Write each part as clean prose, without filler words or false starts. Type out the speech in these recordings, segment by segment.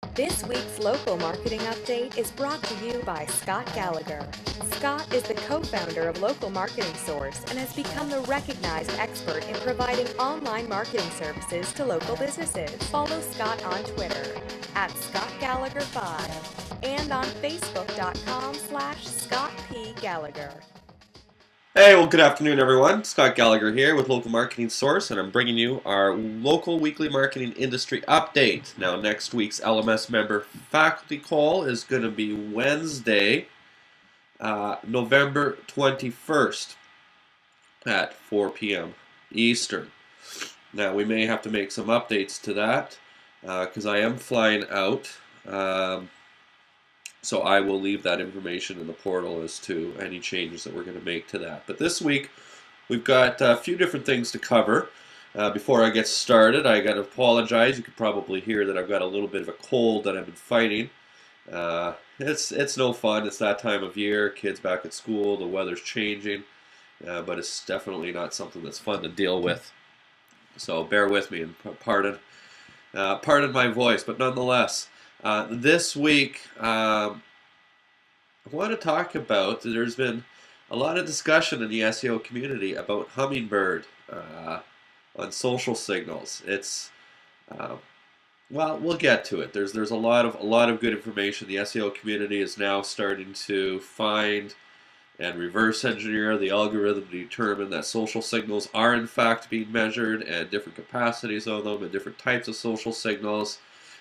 This week's local marketing update is brought to you by Scott Gallagher. Scott is the co-founder of Local Marketing Source and has become the recognized expert in providing online marketing services to local businesses. Follow Scott on Twitter at Scott Gallagher 5 and on Facebook.com/Scott P. Gallagher. Hey, well, good afternoon, everyone. Scott Gallagher here with Local Marketing Source, and I'm bringing you our local weekly marketing industry update. Now, next week's LMS member faculty call is going to be Wednesday, November 21st at 4 p.m. Eastern. Now, we may have to make some updates to that because I am flying out. So I will leave that information in the portal as to any changes that we're going to make to that. But this week, we've got a few different things to cover. Before I get started, I got to apologize. You could probably hear that I've got a little bit of a cold that I've been fighting. It's no fun. It's that time of year. Kids back at school. The weather's changing. But it's definitely not something that's fun to deal with. So bear with me and pardon my voice. But nonetheless, this week, I want to talk about, there's been a lot of discussion in the SEO community about Hummingbird on social signals. It's, well, we'll get to it. There's a lot of good information. The SEO community is now starting to find and reverse engineer the algorithm to determine that social signals are in fact being measured and different capacities of them and different types of social signals.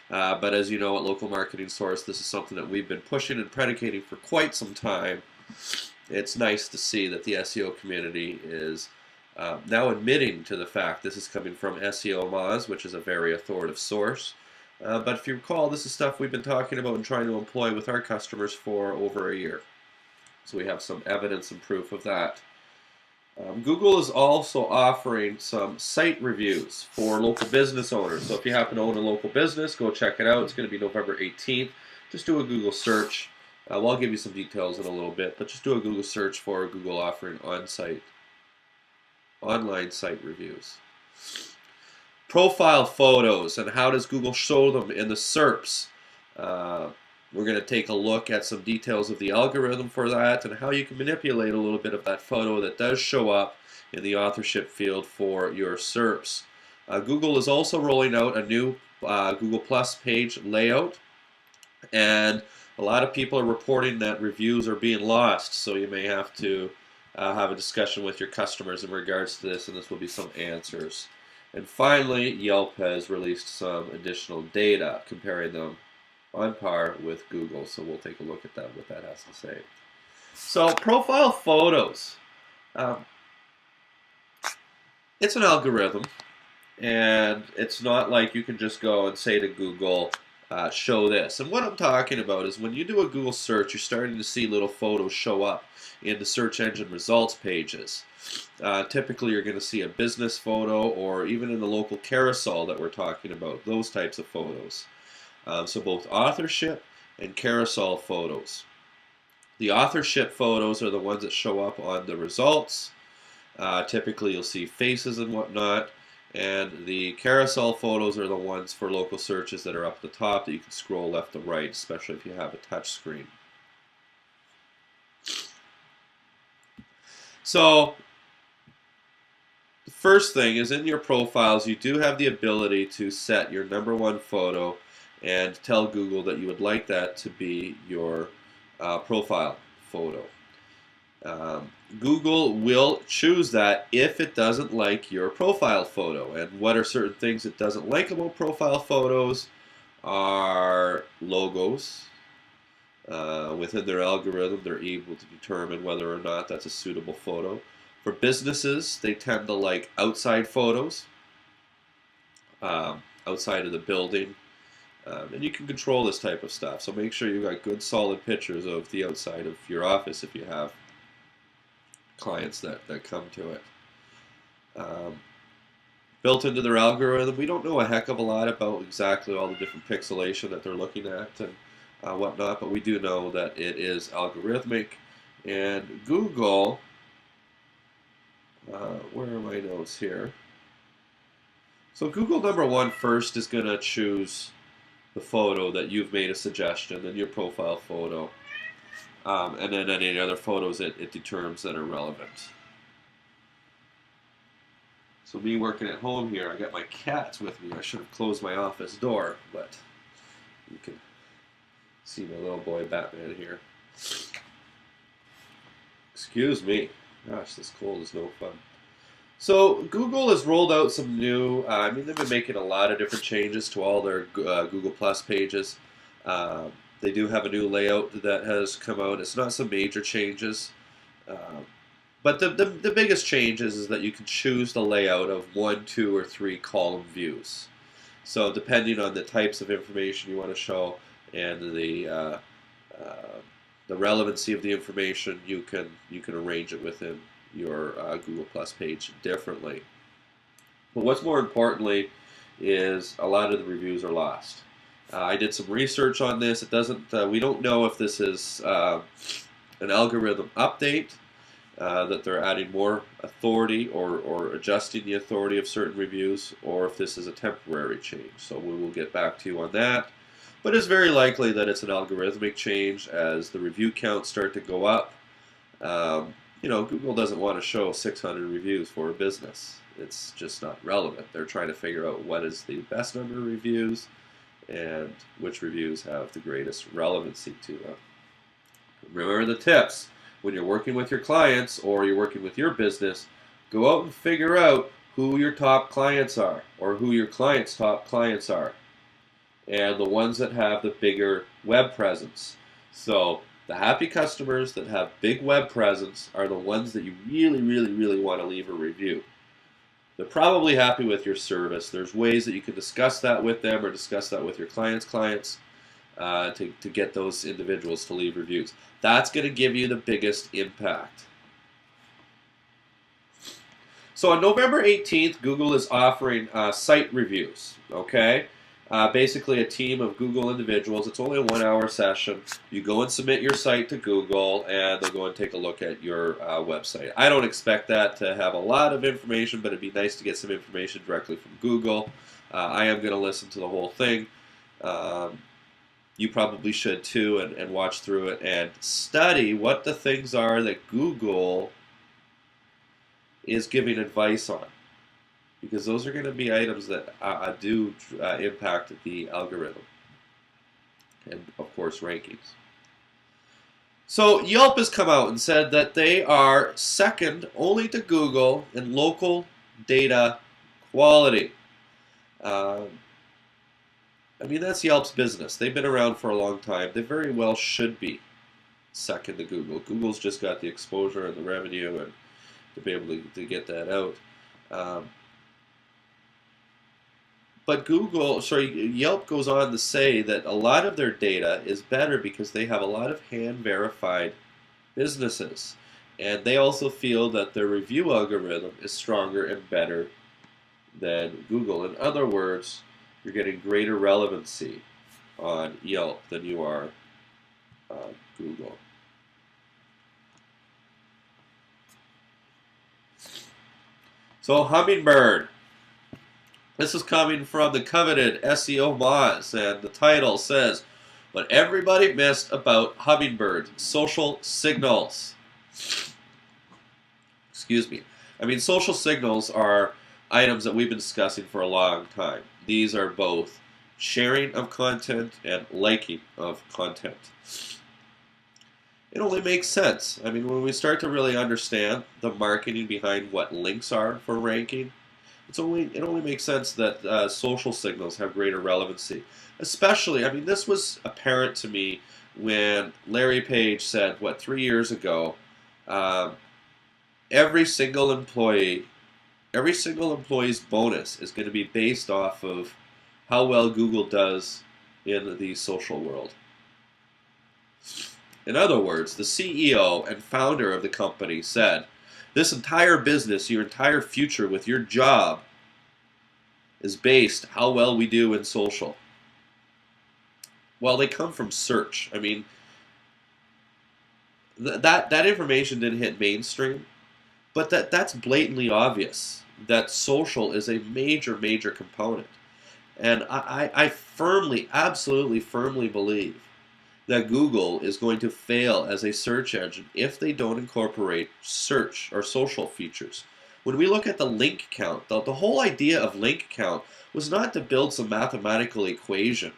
But as you know, at Local Marketing Source, this is something that we've been pushing and predicating for quite some time. It's nice to see that the SEO community is now admitting to the fact this is coming from SEO Moz, which is a very authoritative source. But if you recall, this is stuff we've been talking about and trying to employ with our customers for over a year. So we have some evidence and proof of that. Google is also offering some site reviews for local business owners. So if you happen to own a local business, go check it out. It's going to be November 18th. Just do a Google search. Well, I'll give you some details in a little bit, but just do a Google search for Google offering online site reviews. Profile photos and how does Google show them in the SERPs? We're going to take a look at some details of the algorithm for that and how you can manipulate a little bit of that photo that does show up in the authorship field for your SERPs. Google is also rolling out a new Google Plus page layout, and a lot of people are reporting that reviews are being lost, so you may have to have a discussion with your customers in regards to this, and this will be some answers. And finally, Yelp has released some additional data comparing them on par with Google, so we'll take a look at that, what that has to say. So profile photos, it's an algorithm, and it's not like you can just go and say to Google, show this. And what I'm talking about is when you do a Google search, you're starting to see little photos show up in the search engine results pages. Typically you're going to see a business photo, or even in the local carousel that we're talking about, those types of photos. So both authorship and carousel photos. The authorship photos are the ones that show up on the results. Typically you'll see faces and whatnot. And the carousel photos are the ones for local searches that are up at the top that you can scroll left to right, especially if you have a touch screen. So the first thing is, in your profiles you do have the ability to set your #1 photo and tell Google that you would like that to be your profile photo. Google will choose that if it doesn't like your profile photo. And what are certain things it doesn't like about profile photos are logos. Within their algorithm, they're able to determine whether or not that's a suitable photo. For businesses, they tend to like outside photos, outside of the building. And you can control this type of stuff. So make sure you've got good solid pictures of the outside of your office if you have clients that come to it. Built into their algorithm, we don't know a heck of a lot about exactly all the different pixelation that they're looking at and whatnot, but we do know that it is algorithmic. And Google, where are my notes here? So Google #1 first is going to choose the photo that you've made a suggestion, and your profile photo, and then any other photos it determines that are relevant. So me working at home here, I got my cats with me. I should have closed my office door, but you can see my little boy Batman here. Excuse me. Gosh, this cold is no fun. So Google has rolled out some new, they've been making a lot of different changes to all their Google Plus pages. They do have a new layout that has come out. It's not some major changes. But the biggest change is that you can choose the layout of 1, 2, or 3 column views. So depending on the types of information you want to show and the relevancy of the information, you can arrange it within your Google Plus page differently. But what's more importantly is a lot of the reviews are lost. I did some research on this. It doesn't. We don't know if this is an algorithm update. That they're adding more authority or adjusting the authority of certain reviews, or if this is a temporary change. So we will get back to you on that. But it's very likely that it's an algorithmic change as the review counts start to go up. Google doesn't want to show 600 reviews for a business. It's just not relevant. They're trying to figure out what is the best number of reviews and which reviews have the greatest relevancy to them. Remember the tips. When you're working with your clients or you're working with your business, go out and figure out who your top clients are or who your clients' top clients are, and the ones that have the bigger web presence. So the happy customers that have big web presence are the ones that you really, really, really want to leave a review. They're probably happy with your service. There's ways that you can discuss that with them or discuss that with your clients' clients. To get those individuals to leave reviews. That's going to give you the biggest impact. So on November 18th, Google is offering site reviews, okay? Basically a team of Google individuals. It's only a 1-hour session. You go and submit your site to Google, and they'll go and take a look at your website. I don't expect that to have a lot of information, but it'd be nice to get some information directly from Google. I am going to listen to the whole thing. You probably should too, and watch through it and study what the things are that Google is giving advice on, because those are going to be items that do impact the algorithm and, of course, rankings. So Yelp has come out and said that they are second only to Google in local data quality. That's Yelp's business. They've been around for a long time. They very well should be second to Google. Google's just got the exposure and the revenue and to be able to get that out. But Yelp goes on to say that a lot of their data is better because they have a lot of hand-verified businesses. And they also feel that their review algorithm is stronger and better than Google. In other words, you're getting greater relevancy on Yelp than you are on Google. So Hummingbird. This is coming from the coveted SEO Moz, and the title says, "What everybody missed about Hummingbird, social signals." Excuse me. Social signals are items that we've been discussing for a long time. These are both sharing of content and liking of content. It only makes sense. When we start to really understand the marketing behind what links are for ranking, it only makes sense that social signals have greater relevancy. Especially, this was apparent to me when Larry Page said, 3 years ago, every single employee's bonus is going to be based off of how well Google does in the social world. In other words, the CEO and founder of the company said, this entire business, your entire future with your job is based how well we do in social. Well, they come from search. That information didn't hit mainstream, but that's blatantly obvious that social is a major, major component. And I firmly, absolutely firmly believe that Google is going to fail as a search engine if they don't incorporate search or social features. When we look at the link count, the whole idea of link count was not to build some mathematical equation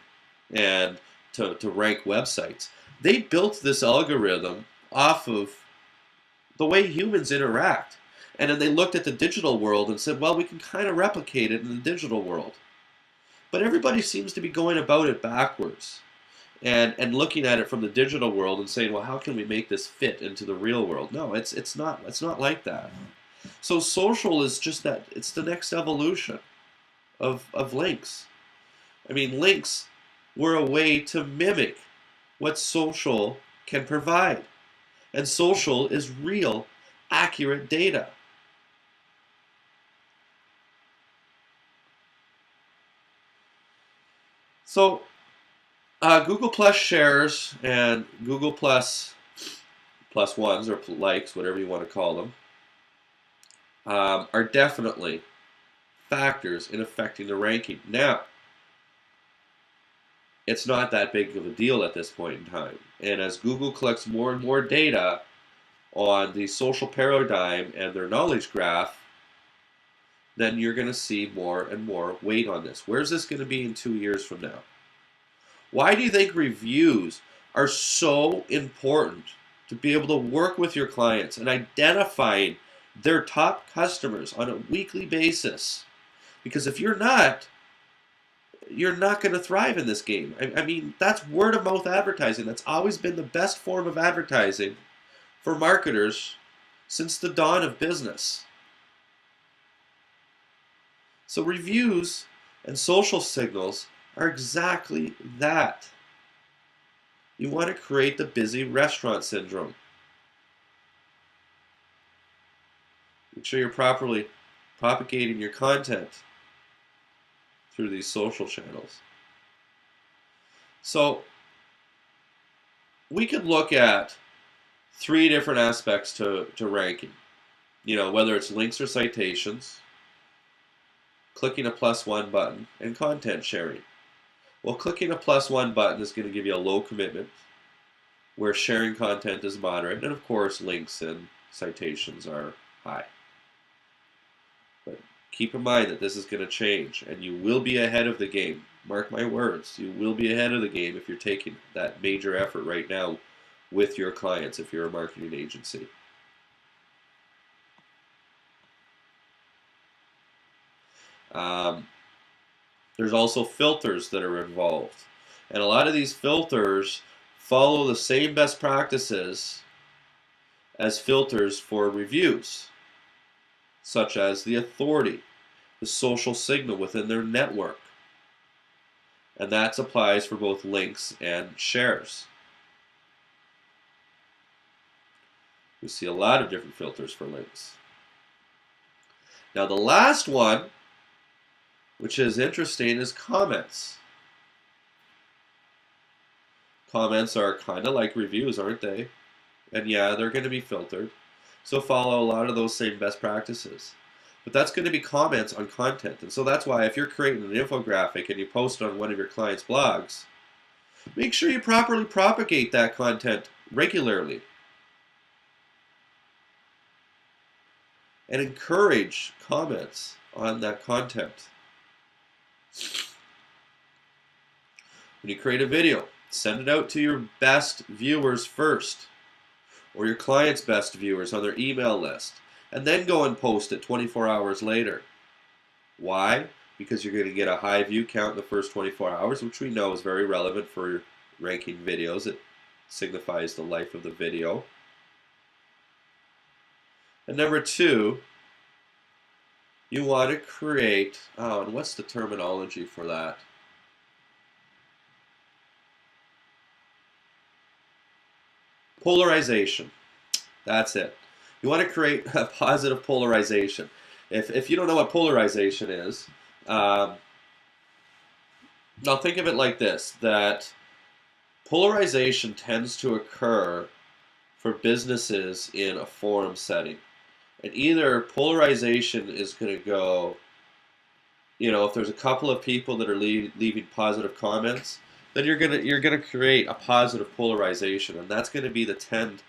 and to rank websites. They built this algorithm off of the way humans interact. And then they looked at the digital world and said, well, we can kind of replicate it in the digital world. But everybody seems to be going about it backwards and looking at it from the digital world and saying, well, how can we make this fit into the real world? No, it's not like that. So social is just that, it's the next evolution of links. I mean, links were a way to mimic what social can provide. And social is real, accurate data. So Google Plus shares and Google Plus ones or likes, whatever you want to call them, are definitely factors in affecting the ranking. Now, it's not that big of a deal at this point in time. And as Google collects more and more data on the social paradigm and their knowledge graph, then you're going to see more and more weight on this. Where's this going to be in 2 years from now? Why do you think reviews are so important to be able to work with your clients and identifying their top customers on a weekly basis? Because if you're not going to thrive in this game. I mean, that's word of mouth advertising. That's always been the best form of advertising for marketers since the dawn of business. So reviews and social signals are exactly that. You want to create the busy restaurant syndrome. Make sure you're properly propagating your content through these social channels. So we could look at 3 different aspects to ranking. You know, whether it's links or citations, clicking a +1 button, and content sharing. Well, clicking a +1 button is going to give you a low commitment, where sharing content is moderate, and of course links and citations are high. But keep in mind that this is going to change, and you will be ahead of the game. Mark my words, you will be ahead of the game if you're taking that major effort right now with your clients if you're a marketing agency. There's also filters that are involved. And a lot of these filters follow the same best practices as filters for reviews, such as the authority, the social signal within their network. And that applies for both links and shares. We see a lot of different filters for links. Now the last one, which is interesting, is comments. Comments are kind of like reviews, aren't they? And yeah, they're going to be filtered. So follow a lot of those same best practices. But that's going to be comments on content. And so that's why if you're creating an infographic and you post it on one of your clients' blogs, make sure you properly propagate that content regularly. And encourage comments on that content. When you create a video, send it out to your best viewers first, or your client's best viewers on their email list, and then go and post it 24 hours later. Why? Because you're going to get a high view count in the first 24 hours, which we know is very relevant for ranking videos. It signifies the life of the video. And number 2, you want to create, and what's the terminology for that? Polarization. That's it. You want to create a positive polarization. If you don't know what polarization is, now think of it like this, that polarization tends to occur for businesses in a forum setting. And either polarization is going to go if there's a couple of people that are leaving positive comments, then you're gonna create a positive polarization, and that's gonna tend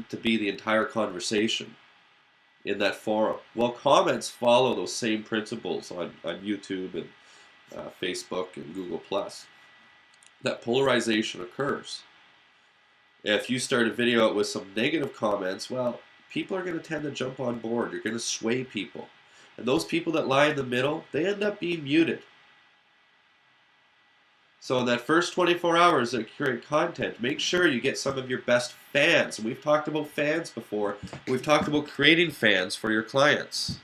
to be the entire conversation in that forum. Well, comments follow those same principles on YouTube and Facebook and Google Plus. That polarization occurs. If you start a video out with some negative comments, well, people are going to tend to jump on board. You're going to sway people. And those people that lie in the middle, they end up being muted. So in that first 24 hours that you create content, make sure you get some of your best fans. And we've talked about fans before. We've talked about creating fans for your clients.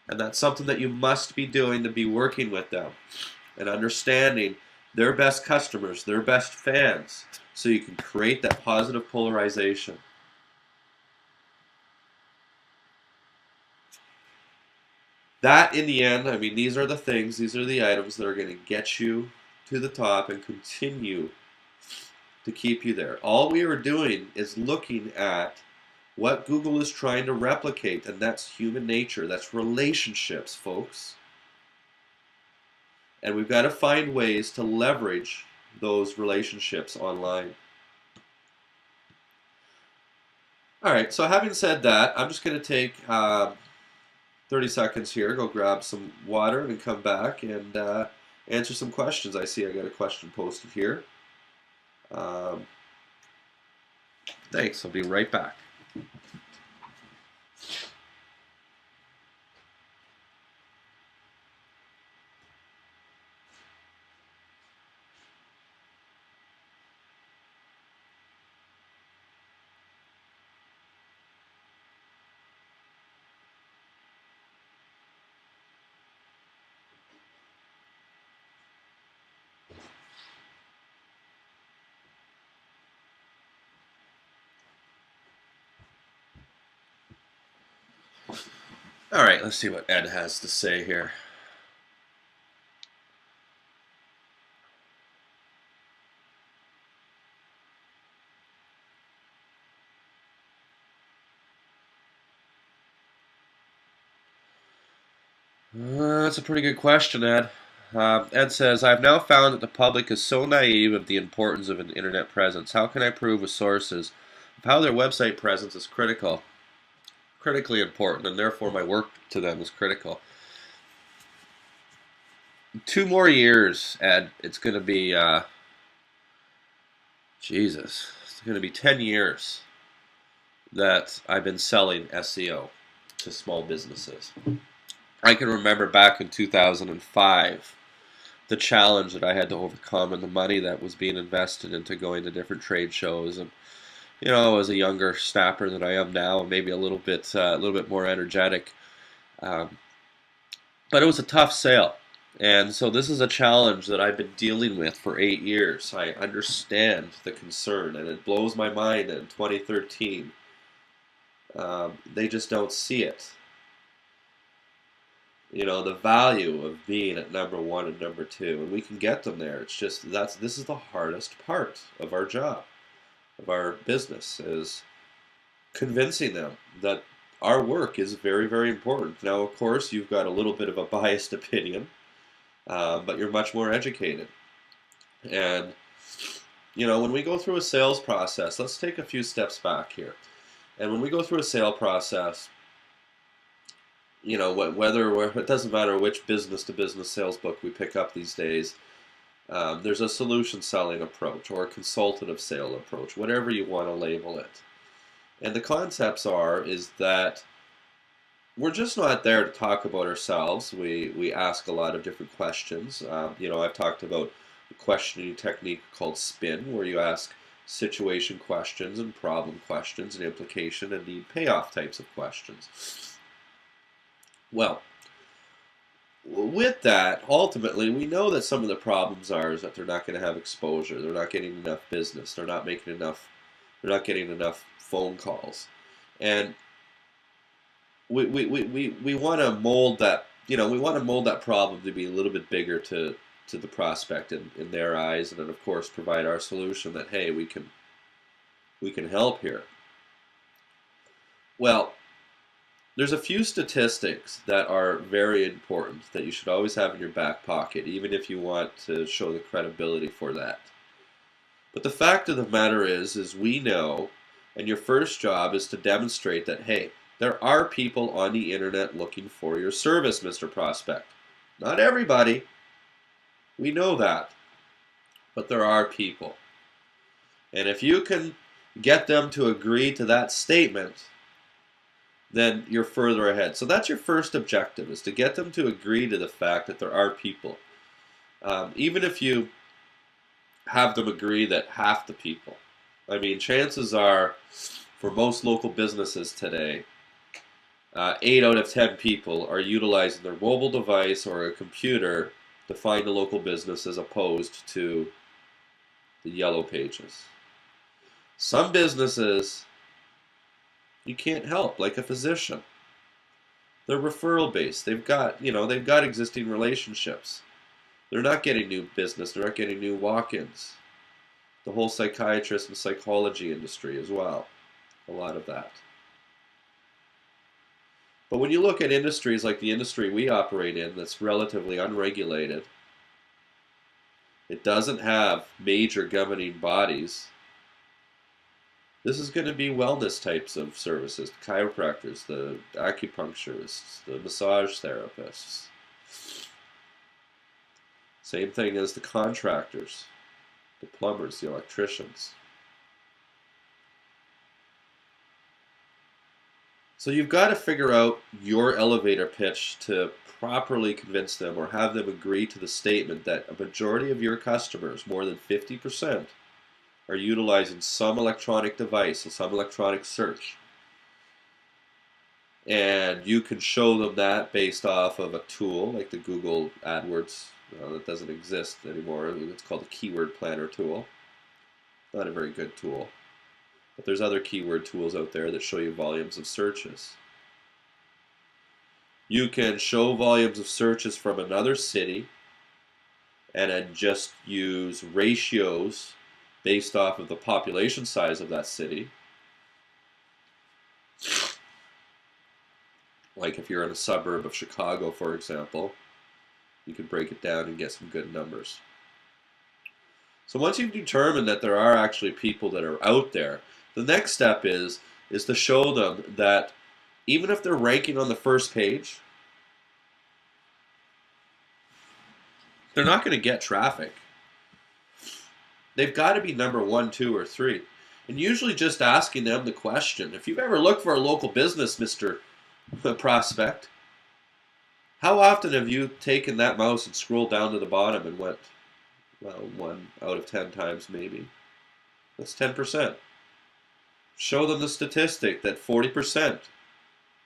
And that's something that you must be doing to be working with them and understanding their best customers, their best fans, so you can create that positive polarization. That, in the end, I mean, these are the things, these are the items that are going to get you to the top and continue to keep you there. All we are doing is looking at what Google is trying to replicate, and that's human nature. That's relationships, folks. And we've got to find ways to leverage those relationships online. All right, so having said that, I'm just going to take 30 seconds here, go grab some water and come back and answer some questions. I see I got a question posted here. Thanks, I'll be right back. All right, let's see what Ed has to say here. That's a pretty good question, Ed. Ed says, I've now found that the public is so naive of the importance of an internet presence. How can I prove with sources of how their website presence is critically important, and therefore my work to them is critical? 2 more years, Ed. It's going to be, it's going to be 10 years that I've been selling SEO to small businesses. I can remember back in 2005, the challenge that I had to overcome and the money that was being invested into going to different trade shows. And I was a younger snapper than I am now, and maybe a little bit more energetic. But it was a tough sale. And so this is a challenge that I've been dealing with for 8 years. I understand the concern, and it blows my mind that in 2013, they just don't see it. The value of being at number 1 and number 2, and we can get them there. It's just this is the hardest part of our job, of our business, is convincing them that our work is very, very important. Now, of course, you've got a little bit of a biased opinion, but you're much more educated. And when we go through a sales process, let's take a few steps back here. And when we go through a sale process, it doesn't matter which business-to-business sales book we pick up these days, there's a solution selling approach or a consultative sale approach, whatever you want to label it. And the concepts is that we're just not there to talk about ourselves. We ask a lot of different questions. I've talked about a questioning technique called SPIN, where you ask situation questions and problem questions and implication and need payoff types of questions. Well, with that, ultimately, we know that some of the problems is that they're not going to have exposure. They're not getting enough business. They're not getting enough phone calls. And we want to mold that, we want to mold that problem to be a little bit bigger to the prospect in their eyes, and then of course provide our solution that, hey, we can help here. Well, there's a few statistics that are very important that you should always have in your back pocket, even if you want to show the credibility for that. But the fact of the matter is we know, and your first job is to demonstrate that, hey, there are people on the internet looking for your service, Mr. Prospect. Not everybody. We know that. But there are people. And if you can get them to agree to that statement, then you're further ahead. So that's your first objective, is to get them to agree to the fact that there are people. Even if you have them agree that half the people, I mean, chances are, for most local businesses today, 8 out of 10 people are utilizing their mobile device or a computer to find a local business as opposed to the yellow pages. Some businesses you can't help, like a physician. They're referral based. They've got existing relationships. They're not getting new business. They're not getting new walk-ins. The whole psychiatrist and psychology industry as well. A lot of that. But when you look at industries like the industry we operate in that's relatively unregulated, it doesn't have major governing bodies. This is going to be wellness types of services, the chiropractors, the acupuncturists, the massage therapists. Same thing as the contractors, the plumbers, the electricians. So you've got to figure out your elevator pitch to properly convince them or have them agree to the statement that a majority of your customers, more than 50%, are utilizing some electronic device or some electronic search. And you can show them that based off of a tool like the Google AdWords that doesn't exist anymore. It's called a keyword planner tool. Not a very good tool. But there's other keyword tools out there that show you volumes of searches. You can show volumes of searches from another city and then just use ratios based off of the population size of that city. Like if you're in a suburb of Chicago, for example, you can break it down and get some good numbers. So once you've determined that there are actually people that are out there, the next step is to show them that even if they're ranking on the first page, they're not going to get traffic. They've got to be number 1, 2, or 3. And usually just asking them the question, if you've ever looked for a local business, Mr. Prospect, how often have you taken that mouse and scrolled down to the bottom and went, well, 1 out of 10 times maybe? That's 10%. Show them the statistic that 40%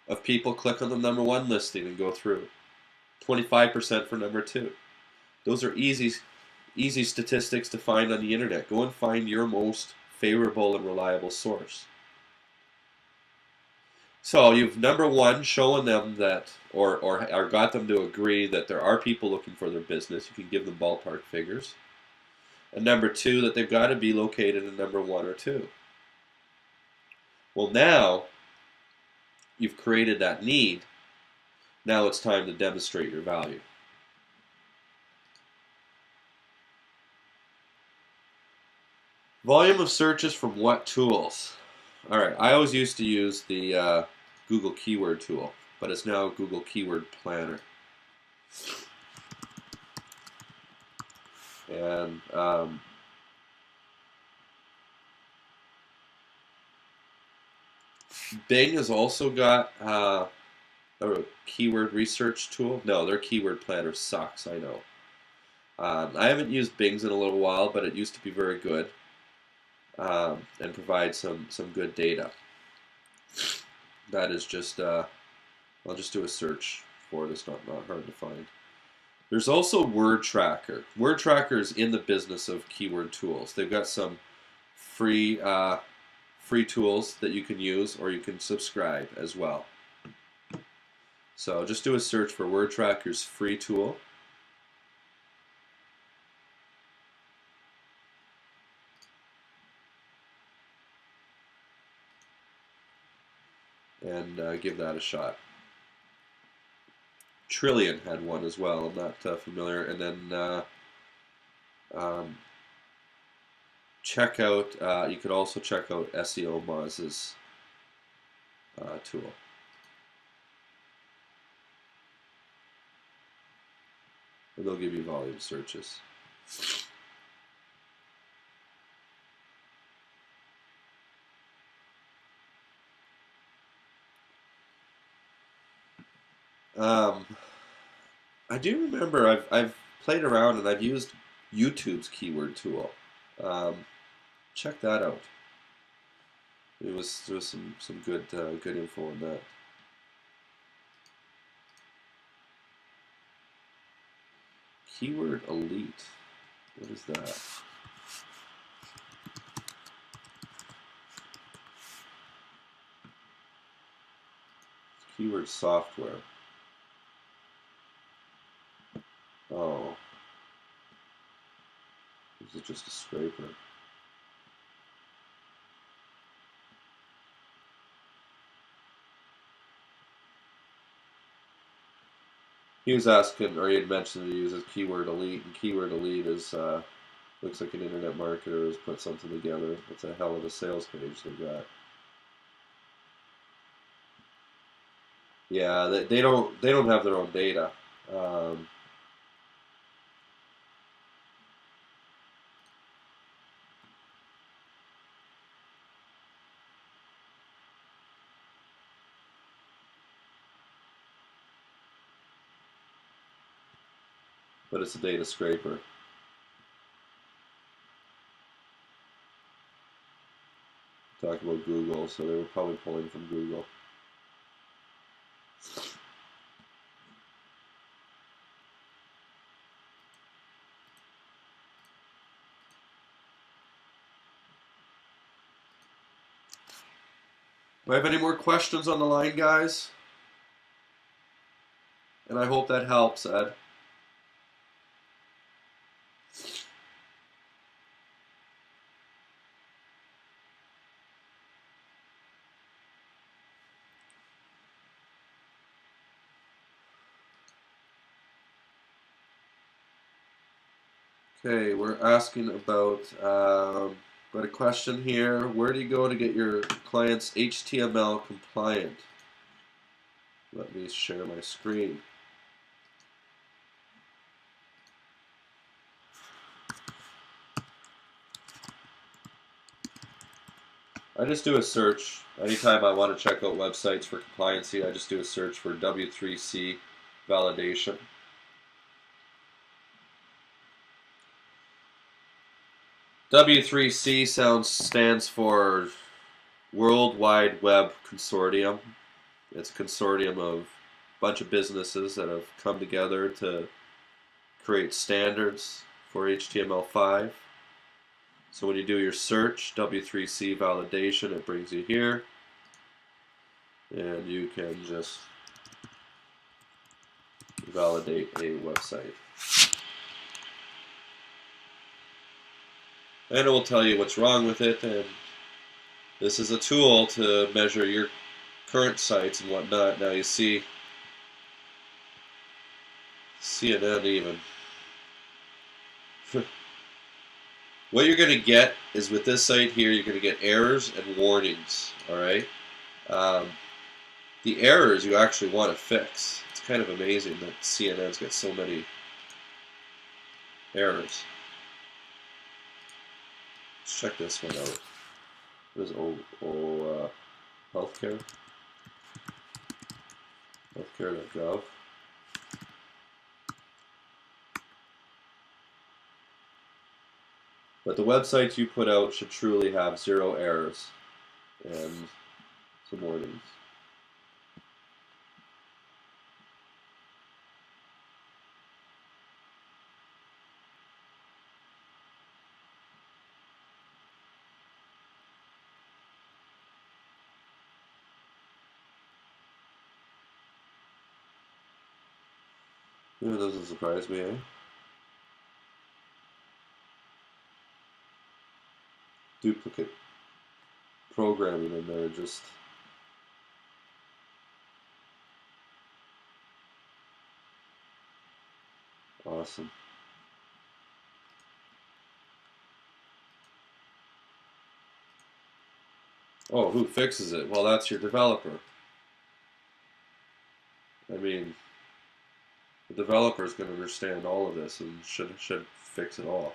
of people click on the number 1 listing and go through. 25% for number 2. Those are easy statistics to find on the internet. Go and find your most favorable and reliable source. So you've, number 1, shown them that, or got them to agree that there are people looking for their business. You can give them ballpark figures. And number 2, that they've got to be located in number 1 or 2. Well, now you've created that need. Now it's time to demonstrate your value. Volume of searches from what tools? All right, I always used to use the Google Keyword tool, but it's now Google Keyword Planner. And Bing has also got a keyword research tool. No, their keyword planner sucks, I know. I haven't used Bing's in a little while, but it used to be very good and provide some good data. That is just, I'll just do a search for it. It's not hard to find. There's also Word Tracker. Word Tracker is in the business of keyword tools. They've got some free tools that you can use, or you can subscribe as well. So just do a search for Word Tracker's free tool. and give that a shot. Trillion had one as well. I'm not familiar. And then check out. You could also check out SEO Moz's tool. And they'll give you volume searches. I do remember I've played around and I've used YouTube's keyword tool. Check that out. There was some good good info on that. Keyword Elite. What is that? Keyword software. Oh. This is just a scraper. He was asking, or he had mentioned that he uses Keyword Elite, and Keyword Elite is looks like an internet marketer has put something together. It's a hell of a sales page they got. Yeah, they don't have their own data. But it's a data scraper. Talking about Google, so they were probably pulling from Google. Do I have any more questions on the line, guys? And I hope that helps, Ed. Okay, we're asking about got a question here. Where do you go to get your clients HTML compliant? Let me share my screen. I just do a search. Anytime I want to check out websites for compliancy, I just do a search for W3C Validation. W3C stands for World Wide Web Consortium. It's a consortium of a bunch of businesses that have come together to create standards for HTML5. So when you do your search, W3C Validation, it brings you here. And you can just validate a website. And it will tell you what's wrong with it, and this is a tool to measure your current sites and whatnot. Now you see CNN even. What you're going to get is with this site here, you're going to get errors and warnings, alright? The errors you actually want to fix. It's kind of amazing that CNN's got so many errors. Let's check this one out. What is healthcare? Healthcare.gov. But the websites you put out should truly have 0 errors and some warnings. Yeah, it doesn't surprise me, eh? Duplicate programming in there, just awesome. Oh, who fixes it? Well, that's your developer. I mean, the developer is going to understand all of this and should fix it all.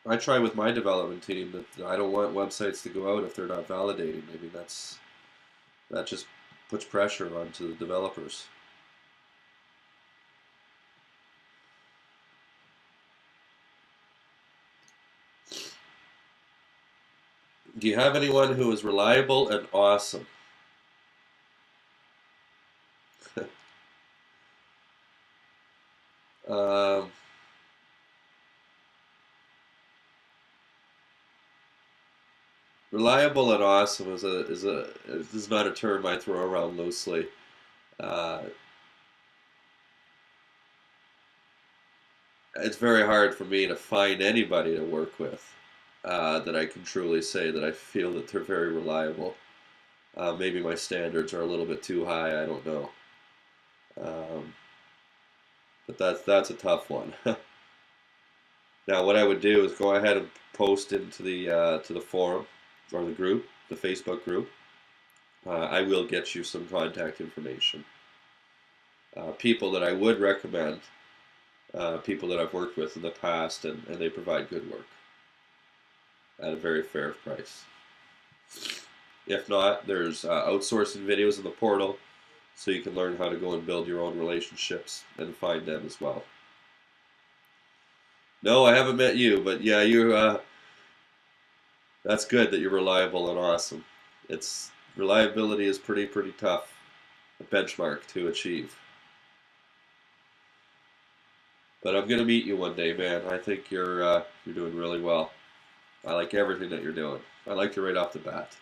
I try with my development team that I don't want websites to go out if they're not validating. I mean, that just puts pressure onto the developers. Do you have anyone who is reliable and awesome? um, Reliable and awesome is not a term I throw around loosely. Uh, it's very hard for me to find anybody to work with that I can truly say that I feel that they're very reliable. Maybe my standards are a little bit too high. I don't know, um, but that's a tough one. Now, what I would do is go ahead and post into the to the forum or the group, the Facebook group. I will get you some contact information. People that I would recommend, people that I've worked with in the past, and they provide good work at a very fair price. If not, there's outsourcing videos in the portal, so you can learn how to go and build your own relationships and find them as well. No, I haven't met you, but yeah, that's good that you're reliable and awesome. Reliability is pretty tough, a benchmark to achieve. But I'm gonna meet you one day, man. I think you're doing really well. I like everything that you're doing. I like you right off the bat.